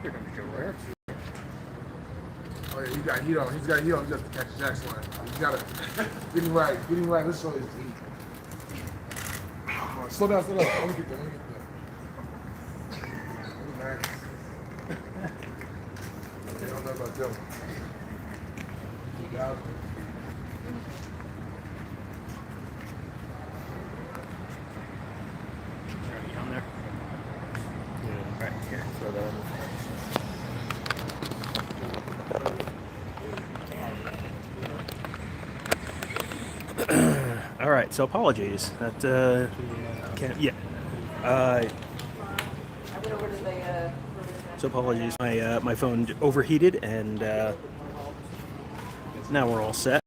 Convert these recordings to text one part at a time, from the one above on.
Here comes Joe Rare. Oh yeah, he got heat on. He's got heat on. He got to catch Jack's line. He's got to get him right. Get him right. Let's show his heat. Come on, slow down, slow down. Let me get that. Let me get that. Nice. I don't know about them. You got it. On there. Yeah. Right here. Throw that on. All right, so apologies. That can't. Yeah. So apologies. My phone overheated, and now we're all set.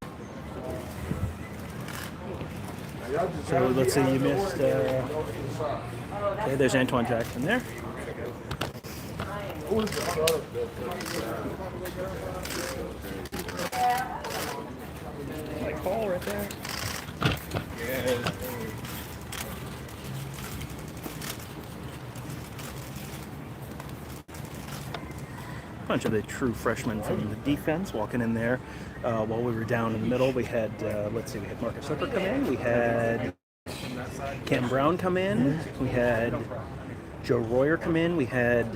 So let's see, you missed. Okay, there's Antoine Jackson there. My call right there. Yeah. Bunch of the true freshmen from the defense walking in there. While we were down in the middle, we had, let's see, we had Marcus Slipper come in. We had Cam Brown come in. We had Joe Royer come in. We had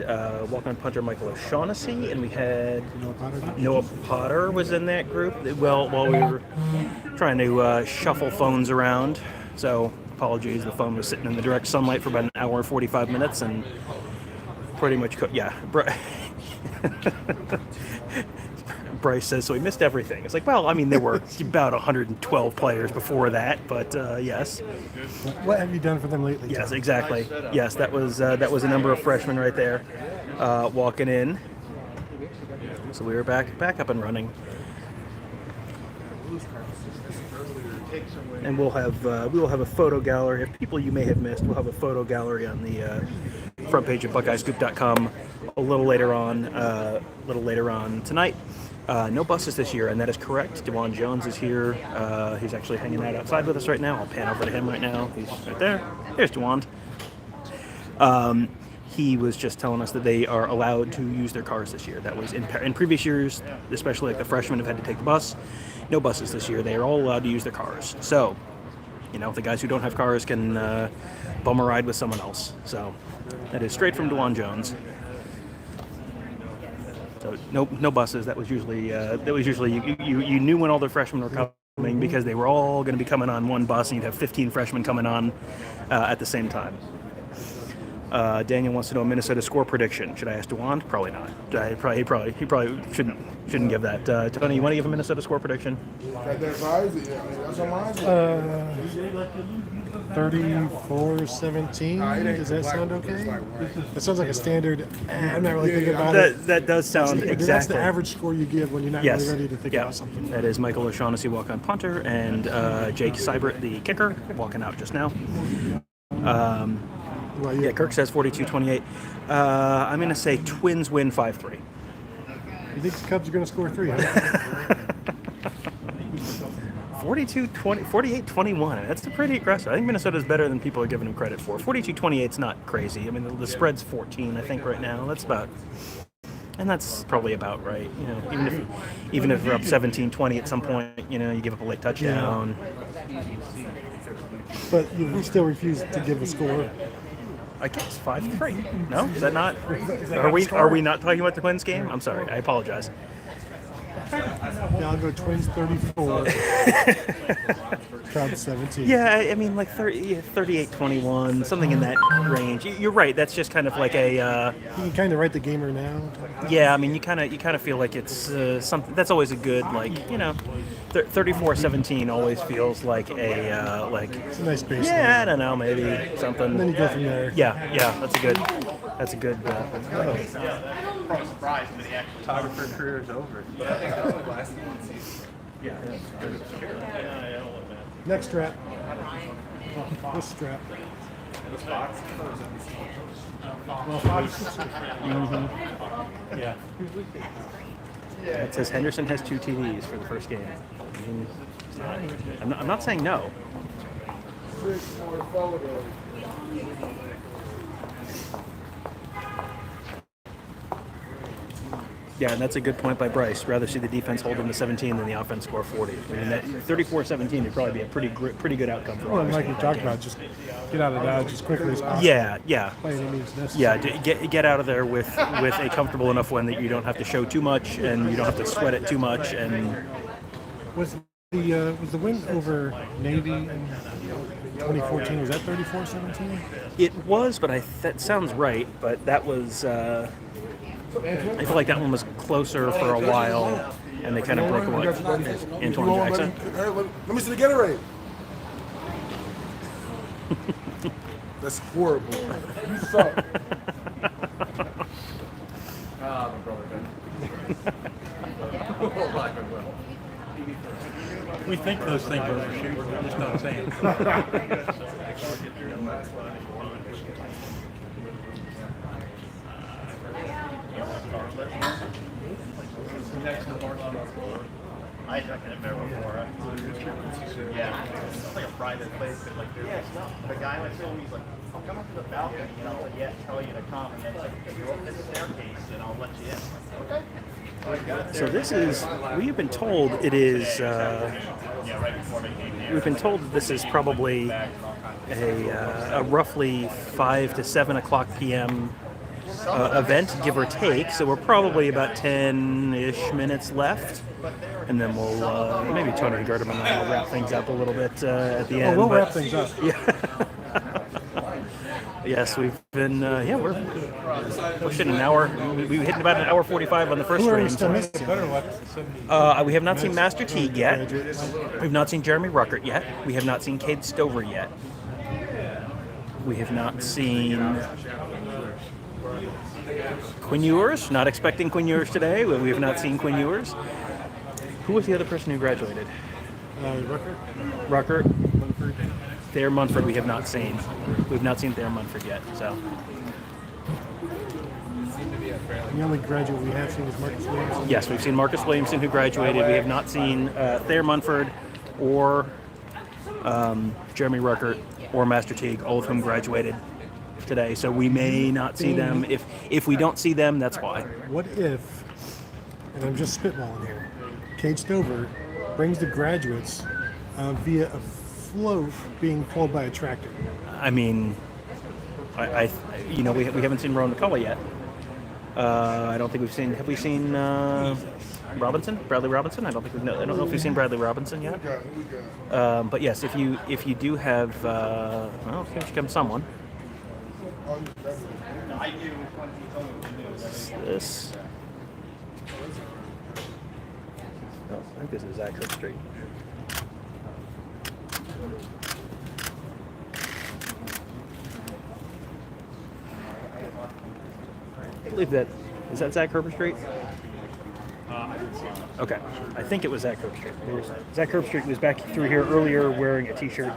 walk-on punter Michael O'Shaughnessy, and we had Noah Potter was in that group. Well, while we were trying to shuffle phones around, so apologies. The phone was sitting in the direct sunlight for about an hour and 45 minutes, and pretty much Bryce says, so he missed everything. It's like, well, I mean, there were about 112 players before that, but yes. What have you done for them lately? Yes, exactly. Yes, that was a number of freshmen right there walking in. So we were back up and running. And we will have a photo gallery of people you may have missed. We'll have a photo gallery on the front page of BuckeyeScoop.com a little later on tonight. No buses this year, and that is correct. DeJuan Jones is here. He's actually hanging out outside with us right now. I'll pan over to him right now. He's right there. There's DeJuan. He was just telling us that they are allowed to use their cars this year. That was in previous years, especially like the freshmen have had to take the bus. No buses this year. They are all allowed to use their cars. So, the guys who don't have cars can bum a ride with someone else. So that is straight from DeJuan Jones. So no buses. That was usually you knew when all the freshmen were coming because they were all going to be coming on one bus, and you'd have 15 freshmen coming on at the same time. Daniel wants to know a Minnesota score prediction. Should I ask DeJuan? Probably not. He probably shouldn't give that. Tony, you want to give a Minnesota score prediction? 34-17. Does that sound okay? That sounds like a standard. I'm not really thinking about it. That does sound exactly. That's the average score you give when you're not really ready to think about something. That is Michael O'Shaughnessy, walk-on punter, and Jake Seibert, the kicker, walking out just now. Kirk says 42-28. I'm going to say Twins win 5-3. You think the Cubs are going to score 3, huh? 48-21. That's pretty aggressive. I think Minnesota's better than people are giving them credit for. 42-28 is not crazy. I mean, the spread's 14, I think, right now. That's probably about right. Even if we're up 17-20 at some point, you give up a late touchdown. But you still refuse to give a score. I guess 5-3. No, is that not? Are we not talking about the Twins game? I'm sorry. I apologize. Yeah, I'll go Twins 34. Cubs 17. Yeah, I mean, like 38-21, something in that range. You're right. That's just kind of like a. You can kind of write the gamer now. Yeah, I mean, you kind of feel like it's something. That's always a good 34-17 always feels like a It's a nice baseline. Yeah, I don't know, maybe something. And then you go from there. Yeah, that's a good. I'm surprised when the actual photographer career is over. But I think that was the last one season. Yeah. Next strap. This strap. The spots. Well, Fox. Yeah. It says Henderson has 2 TDs for the first game. I'm not saying no. Yeah, and that's a good point by Bryce. Rather see the defense hold them to 17 than the offense score 40. I mean, that 34-17 would probably be a pretty good outcome for Well, and Ohio like we State. talked about, just get out of Dodge as quickly as possible. Yeah. Play any means necessary. Yeah, get out of there with a comfortable enough win that you don't have to show too much and you don't have to sweat it too much. And Was the win over Navy in 2014? Was that 34-17? it was, but that sounds right. But that was I feel like that one was closer for a while, and they kind of broke away. Antoine Jackson. Hey, let me see the Gatorade. That's horrible. You suck. Ah, my brother We think those things are overshoot. We're just not saying. I drank it there before. Yeah, it's like a private place. But like, the guy next to me, he's like, "I'll come up to the balcony and I'll tell you to come, and then it's like, if you open this staircase, and I'll let you in." I'm like, okay. So this is. We have been told it is. Yeah, right before they came here. We've been told that this is probably a roughly 5 to 7 o'clock p.m. Event, give or take. So we're probably about 10-ish minutes left, and then we'll maybe Tony Gerdeman and I will wrap things up a little bit at the end. We'll but- wrap things up. Yeah. Yes, we've been. We're pushing an hour. We hit about an hour 45 on the first Who are we stream. still missing? We have not seen Master Teague yet. We've not seen Jeremy Ruckert yet. We have not seen Cade Stover yet. We have not seen Quinn Ewers. Not expecting Quinn Ewers today. We have not seen Quinn Ewers. Who was the other person who graduated? Ruckert. Thayer Munford we have not seen. We've not seen Thayer Munford yet. So The only graduate we have seen is Marcus Williamson. yes, we've seen Marcus Williamson who graduated. We have not seen Thayer Munford or Jeremy Ruckert or Master Teague, all of whom graduated today. So we may not see them. If we don't see them, that's why. What if, and I'm just spitballing here, Cade Stover brings the graduates via a float being pulled by a tractor? I mean, we haven't seen Rowan McCullough yet. I don't think we've seen. Have we seen Robinson? Bradley Robinson? I don't know if we've seen Bradley Robinson yet. But yes, if you do have, here comes someone. This. Oh, I think this is Zach Street. I believe that is that Zach Herbstreit? Okay, I think it was Zach Herbstreit. Zach Herbstreit was back through here earlier wearing a T-shirt.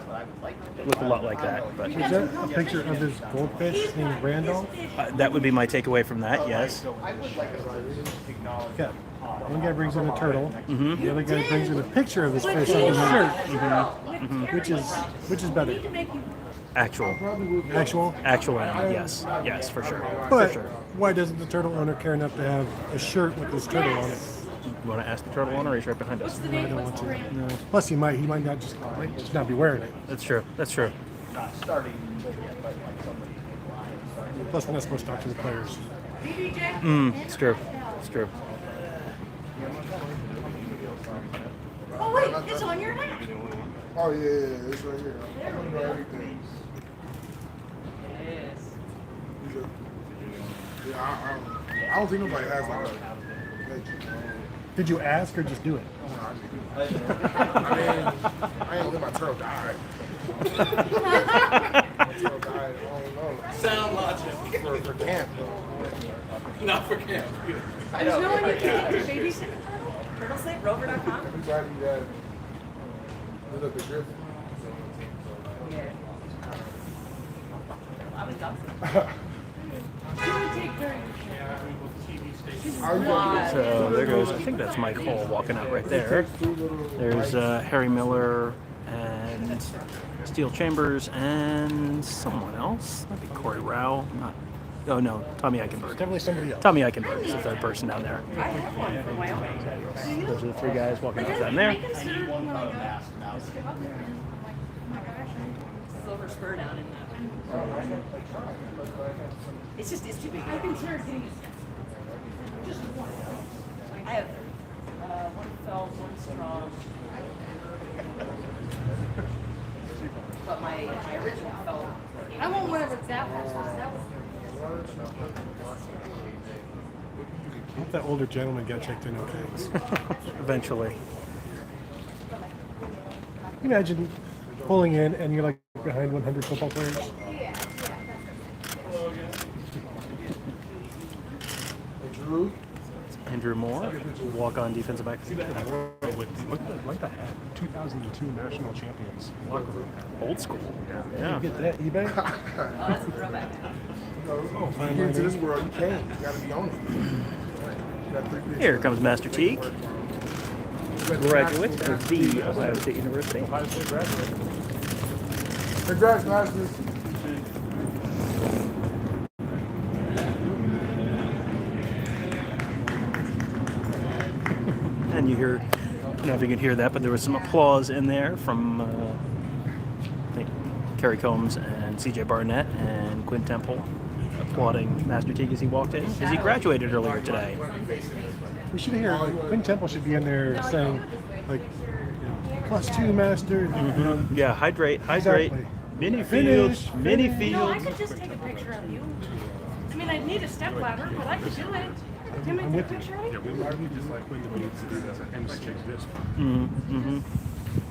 Looked a lot like that, but Is that a picture of his goldfish named Randolph? that would be my takeaway from that. Yes. Yeah. One guy brings in a turtle. Mm-hmm. The other guy brings in a picture of his fish on his shirt. Mm-hmm. Which is better? Actual animal. Yes, for sure. But for sure. why doesn't the turtle owner care enough to have a shirt with this turtle on it? You want to ask the turtle owner? Or he's right behind us. No, I don't want to. No. Plus, he might not just not be wearing it. That's true. Plus, we're not supposed to talk to the players. It's true. Oh wait, it's on your lap. Oh yeah, it's right here. I'm gonna know everything. Yeah, I don't think nobody has like a. Did you ask or just do it? I mean, I ain't let my turtle die. My turtle died, I don't know. Sound logic. For camp though. Not for camp. There's no one you can take to babysit. Turtlesnakerover.com. Everybody that lit up the grip. So there goes. I think that's Mike Hall walking out right there. There's Harry Miller and Steel Chambers and someone else. That'd be Corey Rao. Oh no, Tommy Eichenberg. Definitely somebody else. Tommy Eichenberg is the third person down there. I have one from Wyoming. Those are the three guys walking up down there. Silver spur down in that. It's just, it's too big. I've been getting I have one fell, one strong. But my original fell. I want whatever that was. I hope that older gentleman got checked in okay. Eventually. Can you imagine pulling in and you're like behind 100 football players? Drew. Andrew Moore, walk-on defensive back. Like the hat. 2002 national champions locker room. Old school. You Yeah. get that eBay? Oh, that's a throwback. Oh, fine. You get into this world, you can't. You gotta be on it. You got 3 Here comes Master Teague, graduate of the Ohio State University. Congrats, Masters. And you hear, I don't know if you can hear that, but there was some applause in there from, I think, Kerry Combs and CJ Barnett and Quinn Temple applauding Master Teague as he walked in, because he graduated earlier today. We should hear, Quinn Temple should be in there saying, like, +2 master. Yeah, hydrate, hydrate. Exactly. Mini fields, mini No, I fields. could just take a picture of you. I mean, I'd need a step ladder, but I could do it. Do you want I'm me to with take a you. picture of you? I would just like when the beats do that MC this. Mm-hmm.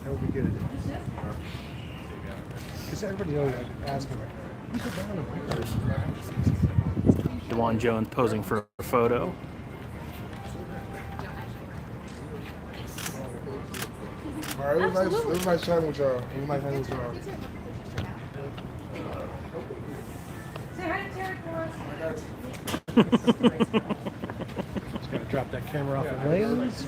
That would be good. Because everybody always asks me, like, who's the down of DeJuan Jones posing for a photo. All right, it was nice chatting with y'all. It was nice hanging with y'all. Say hi to Terry for us. Just gotta drop that camera off the lens.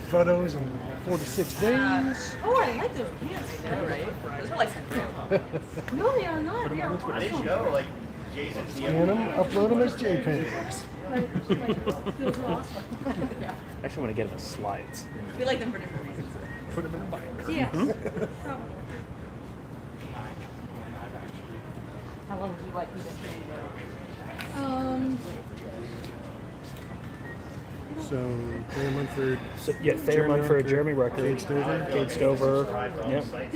Photos in 4 to 6 days. Oh, I like those pants. Yeah, right? Those are like some No, they are not. They are I didn't awesome. know, like, Jason's the Scan them, upload them as JPEGs. Those are awesome. Actually, want to get him the slides. We like them for different reasons. Put them in a binder. Yes. Probably. How long would you like me to stay? So, Thayer Munford. So, yeah, Thayer Munford, Jeremy Rucker, Cade Stover. Cade Stover. Yep. Is that it?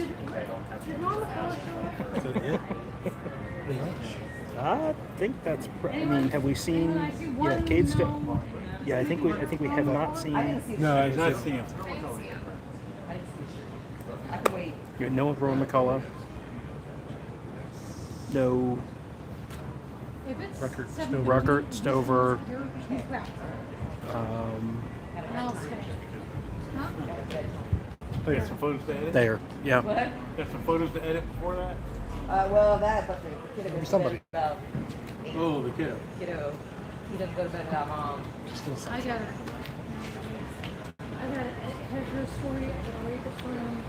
Pretty much. I think that's. I mean, have we seen? Yeah, Cade Stover. Yeah, I think we have not seen. No, I Not seeing him. I can wait. You know, Rowan McCullough. No, If it's Ruckert, 7, Stover. Ruckert, Stover. you're crap. I'll stay. Huh? Got some photos to edit? There. Yeah. What? Got some photos to edit before that? Well, that, but the kiddo goes to Somebody. bed about 8. Oh, the kiddo. Kiddo, he doesn't go to bed without mom. I got it. I got it. Has your story. I can read it for him.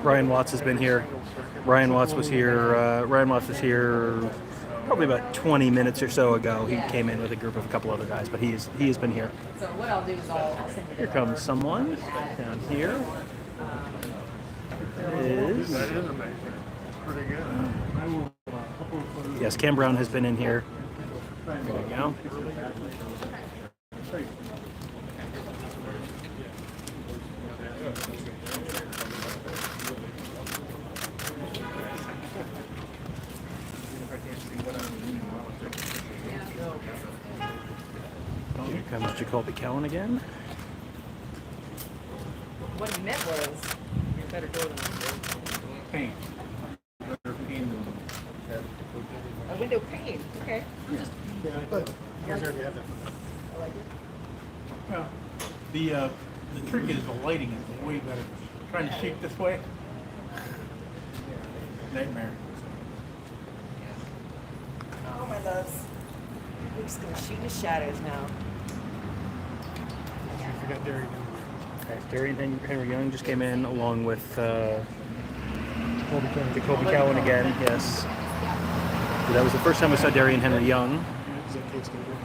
Ryan Watts has been here. Ryan Watts was here. Ryan Watts was here probably about 20 minutes or so ago. He came in with a group of a couple other guys, but he has been here. So what I'll do is I'll send you the Here comes someone down here. Is That is amazing. Pretty good. yes, Cam Brown has been in here. There we go. Here comes Jacoby Cowan again. What he meant was, you better go than Paint. Better paint than a window pane. Okay. Yeah, but you guys already have that. Well, the trick is the lighting is way better. Trying to shoot this way. Nightmare. Oh, my loves. We're just going to shoot in the shadows now. I forgot Derry. Darian Henry Young just came in along with Colby County. Jacoby Cowan again. Yes. That was the first time we saw Darian Henry Young. Is that Cade Stover?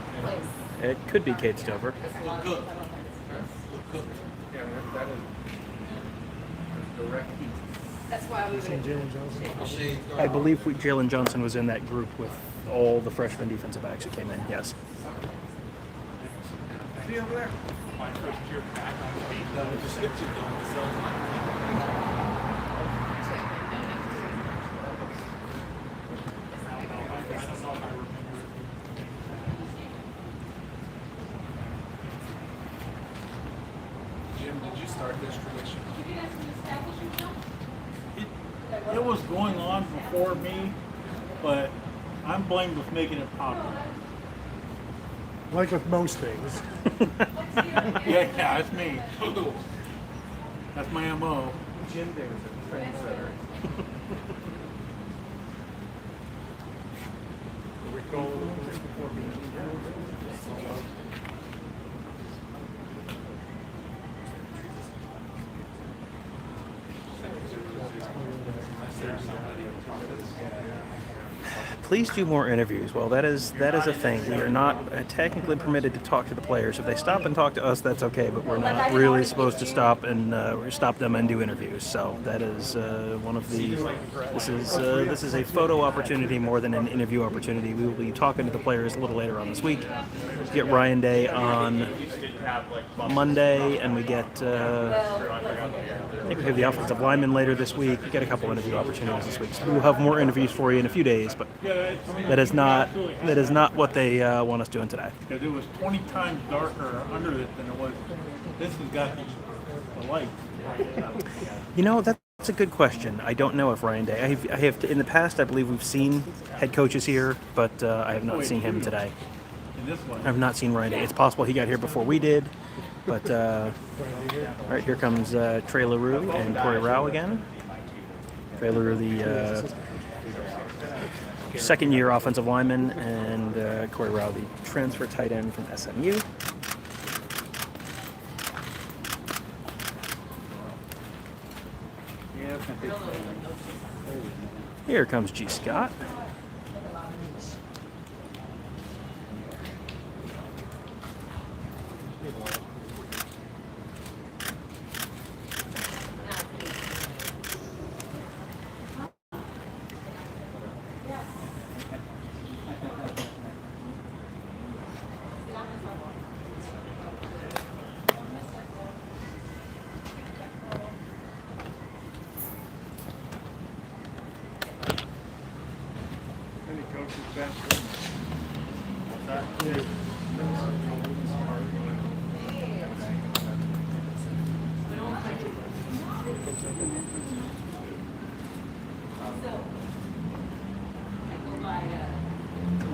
It could be Cade Stover. Look good. Look good. Yeah, that is direct heat. That's why we Seen would. Jalen Johnson? I believe Jalen Johnson was in that group with all the freshman defensive backs who came in. Yes. See over there? My first year back on feet. That was just hit you down. Jim, did you start this tradition? It was going on before me, but I'm blamed with making it popular. Like with most things. Yeah, that's me. That's my MO. Jim there is a trendsetter. Please do more interviews. Well, that is a thing. We are not technically permitted to talk to the players. If they stop and talk to us, that's okay. But we're not really supposed to stop them and do interviews. So that is one of the. This is a photo opportunity more than an interview opportunity. We will be talking to the players a little later on this week. We get Ryan Day on Monday, and we get. I think we have the offensive lineman later this week. We get a couple interview opportunities this week. So we'll have more interviews for you in a few days, but that is not what they want us doing today. Because it was 20 times darker under it than it was. This has got the light. You know, that's a good question. I don't know if Ryan Day. I have in the past. I believe we've seen head coaches here, but I have not seen him today. In this one. I have not seen Ryan Day. It's possible he got here before we did, but all right, here comes Trey LaRue and Corey Rao again. Trey LaRue, the second-year offensive lineman, and Corey Rao, the transfer tight end from SMU. Here comes G. Scott.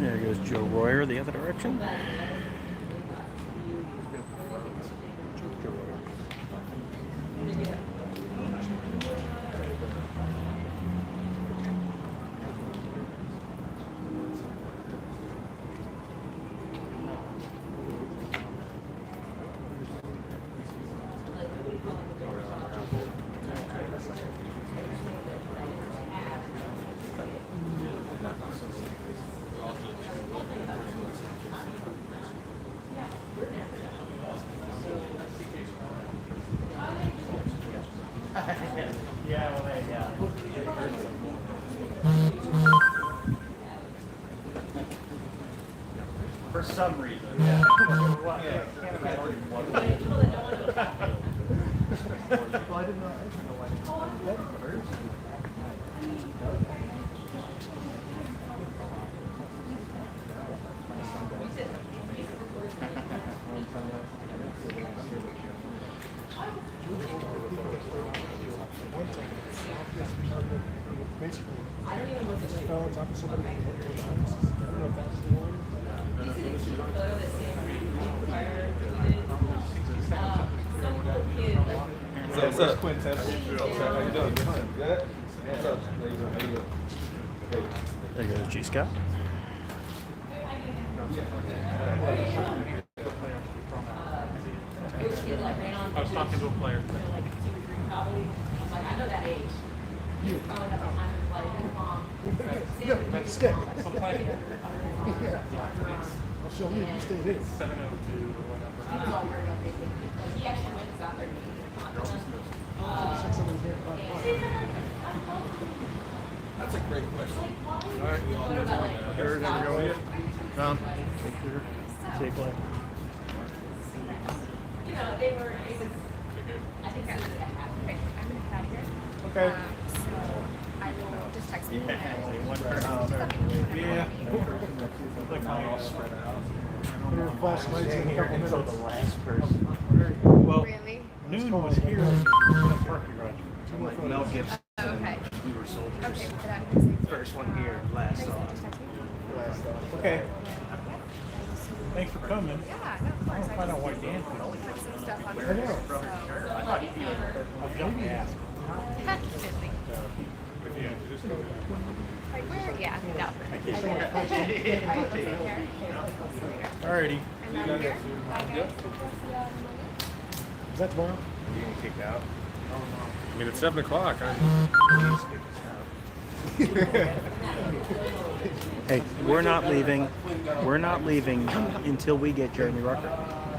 There goes Joe Royer the other direction. For some reason. Yeah. Basically, just fell on top of somebody. I don't know if that's the one. What's up? How you doing? Good? What's up? How you doing? There goes G. Scott. I was talking to a player. I know that age. You probably have a time to play. No, stay. I'll show you. You stay there. 702 or whatever. That's a great question. All right, we all know that. Jared, ever go with you? Tom? Safe play. You know, they were, it was, I think I was okay, I'm gonna cut here. Okay. So I will just text you. Yeah. Put her flash lights in a couple minutes. last person. Well, Really? noon was here. Mel Gibson. Oh, okay. We were soldiers. Okay, but that makes sense. First one here, last on. Okay. Thanks for coming. Yeah, no, of course. Find out why Dan put some stuff on I there. know. Like where? Yeah, no. Alrighty. And then here. Is that tomorrow? You getting kicked out? I mean, it's 7 o'clock. Hey, we're not leaving. We're not leaving until we get Jeremy Rucker.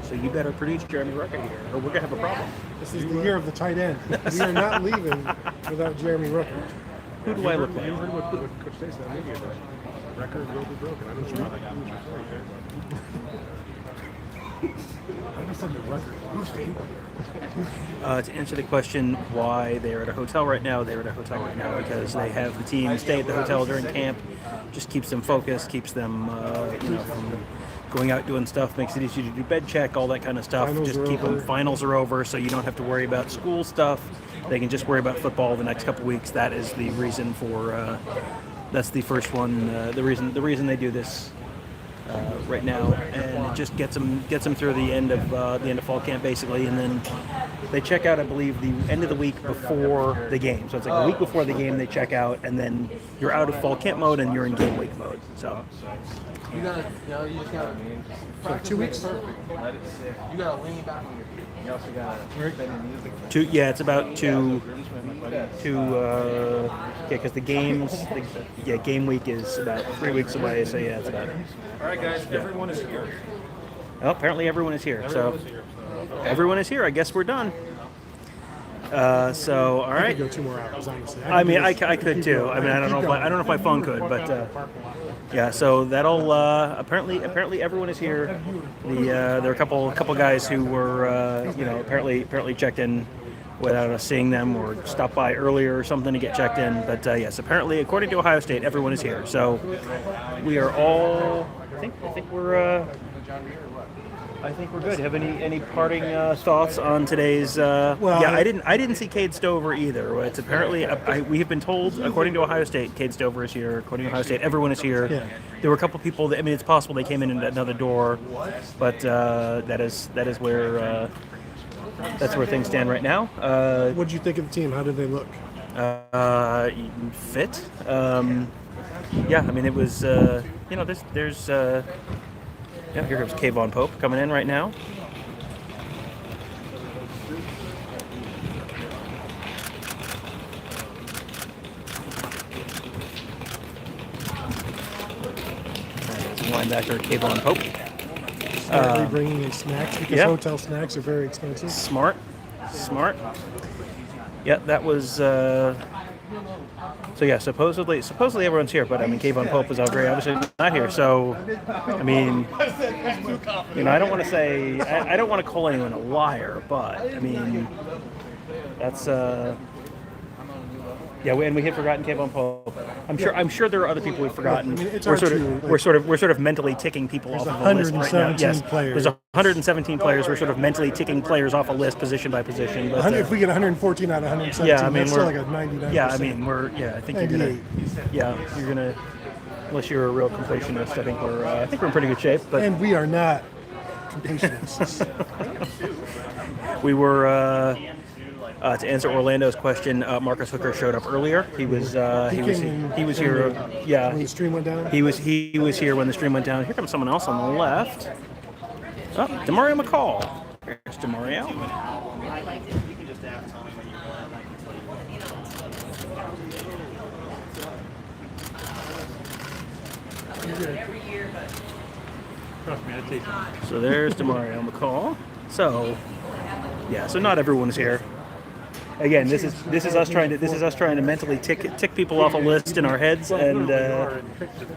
So you better produce Jeremy Rucker here, or we're gonna have a problem. This is the year of the tight end. We are not leaving without Jeremy Rucker. Who do I look like? You heard what Coach Stacy said on media today. Record will be broken. I don't know what you're saying there, I just said the record. To answer the question why they're at a hotel right now, they're at a hotel right now because they have the team stay at the hotel during camp. Just keeps them focused, keeps them from going out doing stuff, makes it easy to do bed check, all that kind of stuff. Finals Just are keep them. over. Finals are over, so you don't have to worry about school stuff. They can just worry about football the next couple weeks. That is the reason for. That's the first one. The reason they do this. Right now, and it just gets them through the end of fall camp basically, and then they check out, I believe, the end of the week before the game. So it's like a week before the game they check out, and then you're out of fall camp mode and you're in game week mode. So You gotta, you just gotta. So 2 weeks? Let it sit. You gotta lean back on your feet. You also gotta spend the music. it's about because the game week is about 3 weeks away. So yeah, it's about. All right, guys. Everyone is here. Well, apparently everyone is here. So everyone is here. I guess we're done. So all I right. could go 2 more hours, honestly. I mean, I could too. I mean, I don't know if my phone could, but yeah. So that'll apparently everyone is here. There are a couple guys who were apparently checked in without us seeing them or stopped by earlier or something to get checked in. But yes, apparently according to Ohio State, everyone is here. So we are all. I think we're. I think we're good. Have any parting thoughts on today's? I didn't see Cade Stover either. It's apparently we have been told, according to Ohio State, Cade Stover is here. According to Ohio State, everyone is here. Yeah. There were a couple people. It's possible they came in at another door, but that is where things stand right now. What did you think of the team? How did they look? Fit. Yeah, I mean it was. There's. Yeah, here comes Kayvon Pope coming in right now. Linebacker Kayvon Pope. Smartly bringing in snacks because yeah. hotel snacks are very expensive. Smart. Yeah, that was. So yeah, supposedly everyone's here, but I mean, Kayvon Pope is very obviously not here. So, I mean, I don't want to say I don't want to call anyone a liar, but I mean, that's yeah. And we had forgotten Kayvon Pope. I'm sure there are other people we've forgotten. I mean, it's we're our two, we're sort of mentally ticking people off of a list right now. 117 Yes, players. there's 117 players. We're sort of mentally ticking players off a list, position by position. But, If we get 114 out of 117, yeah, I mean, that's still like a 99%. Yeah, I mean, I think you're gonna. 98. Yeah, you're gonna. Unless you're a real completionist, I think we're in pretty good shape. But And we are not completionists. we were. To answer Orlando's question, Marcus Hooker showed up earlier. He was here. Yeah, When the stream went down? he was here when the stream went down. Here comes someone else on the left. Oh, Demario McCall. Here's Demario. You can just ask Tommy when you're done. every year, but Trust me, I take it. So there's Demario McCall. So yeah, so not everyone's here. Again, this is us trying to mentally tick people off a list in our heads, and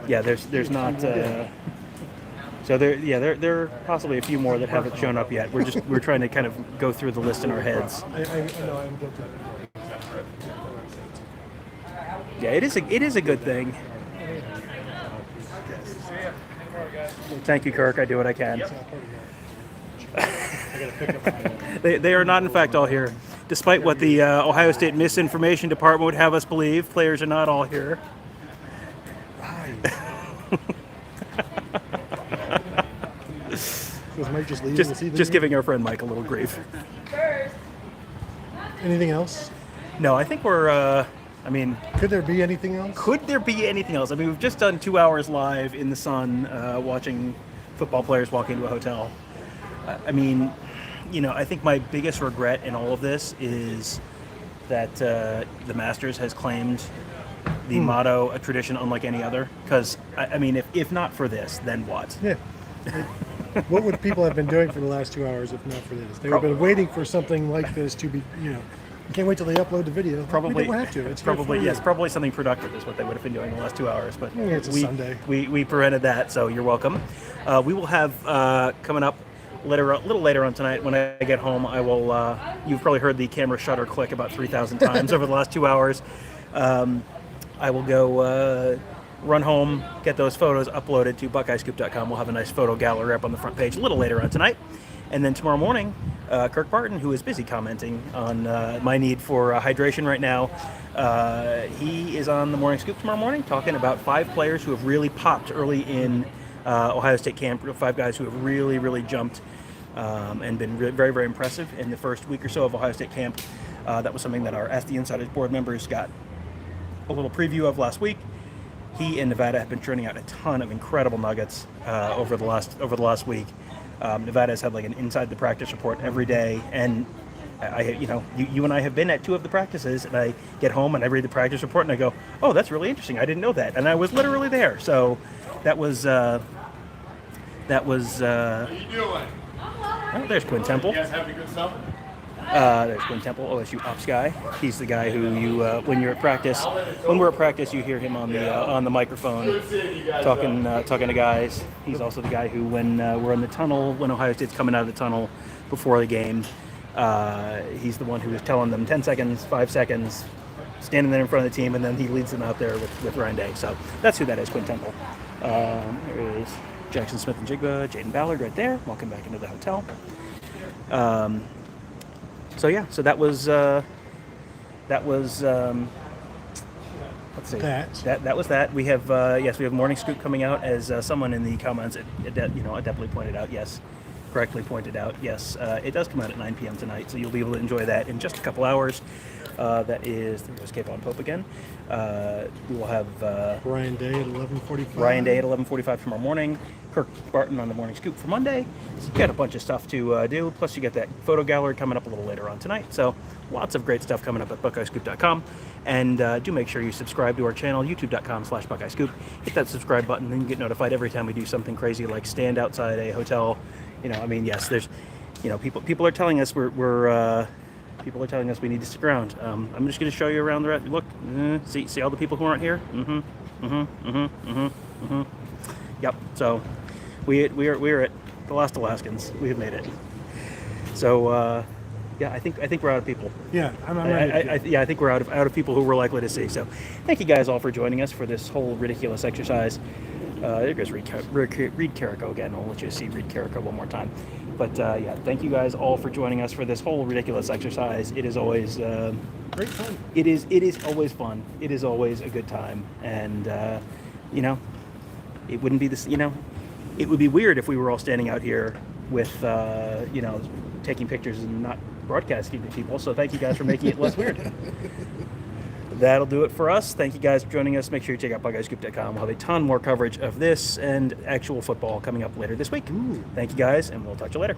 yeah, there's not. So there are possibly a few more that haven't shown up yet. We're trying to kind of go through the list in our heads. I know I'm guilty. Yeah, it is a good thing. Thank you, Kirk. I do what I can. They are not, in fact, all here. Despite what the Ohio State Misinformation Department would have us believe, players are not all here. Was Mike just leaving this evening? Just giving our friend Mike a little grief. Anything else? No, I think we're. I mean, Could there be anything else? could there be anything else? I mean, we've just done 2 hours live in the sun, watching football players walk into a hotel. I mean, you know, I think my biggest regret in all of this is that the Masters has claimed the motto, a tradition unlike any other. Because, I mean, if not for this, then what? Yeah. What would people have been doing for the last 2 hours if not for this? They would have been waiting for something like this to be, can't wait till they upload the video. Probably, We don't have to. It's probably here for yes, you. probably something productive is what they would have been doing the last 2 hours. But It's a Sunday. we prevented that, so you're welcome. We will have coming up a little later on tonight when I get home. I will. You've probably heard the camera shutter click about 3,000 times over the last 2 hours. I will go run home, get those photos uploaded to BuckeyeScoop.com. We'll have a nice photo gallery up on the front page a little later on tonight. And then tomorrow morning, Kirk Barton, who is busy commenting on my need for hydration right now, he is on the Morning Scoop tomorrow morning talking about 5 players who have really popped early in Ohio State camp, 5 guys who have really, really jumped and been very, very impressive in the first week or so of Ohio State camp. That was something that our Ask the Insiders board members got a little preview of last week. He and Nevada have been churning out a ton of incredible nuggets over the last week. Nevada has had like an inside the practice report every day, and you and I have been at 2 of the practices, and I get home and I read the practice report and I go, oh, that's really interesting. I didn't know that, and I was literally there. So that was. How you doing? Oh, there's Quinn Temple. You guys having a good summer? There's Quinn Temple, OSU ops guy. He's the guy who you, when we're at practice, you hear him on the microphone talking to guys. He's also the guy who, when we're in the tunnel, when Ohio State's coming out of the tunnel before the game, he's the one who is telling them 10 seconds, 5 seconds, standing there in front of the team, and then he leads them out there with Ryan Day. So that's who that is, Quinn Temple. There is Jackson Smith and Jigba, Jaden Ballard right there. Welcome back into the hotel. So yeah, so that was let's see. That was that. We have yes, we have Morning Scoop coming out, as someone in the comments adeptly pointed out. Yes, correctly pointed out. Yes, it does come out at 9 p.m. tonight, so you'll be able to enjoy that in just a couple hours. That is, there's Cape on Pope again. We will have Ryan Day at 11:45. Ryan Day at 11:45 tomorrow morning. Kirk Barton on the Morning Scoop for Monday. So you got a bunch of stuff to do. Plus, you get that photo gallery coming up a little later on tonight. So lots of great stuff coming up at BuckeyeScoop.com. And do make sure you subscribe to our channel, YouTube.com/BuckeyeScoop. Hit that subscribe button, and you get notified every time we do something crazy like stand outside a hotel. Yes, there's, people are telling us people are telling us we need to stick around. I'm just going to show you around the rest. Look, see all the people who aren't here. Yep. So we're at the last Alaskans. We have made it. So yeah, I think we're out of people. Yeah, I'm ready. I think we're out of people who we're likely to see. So thank you guys all for joining us for this whole ridiculous exercise. There goes Reed Carrico again. I'll let you see Reed Carrico one more time. But yeah, thank you guys all for joining us for this whole ridiculous exercise. It is always Great fun. It is always fun. It is always a good time, and it wouldn't be this. It would be weird if we were all standing out here with taking pictures and not broadcasting to people. So thank you guys for making it less weird. That'll do it for us. Thank you guys for joining us. Make sure you check out BuckeyeScoop.com. We'll have a ton more coverage of this and actual football coming up later this week. Thank you guys, and we'll talk to you later.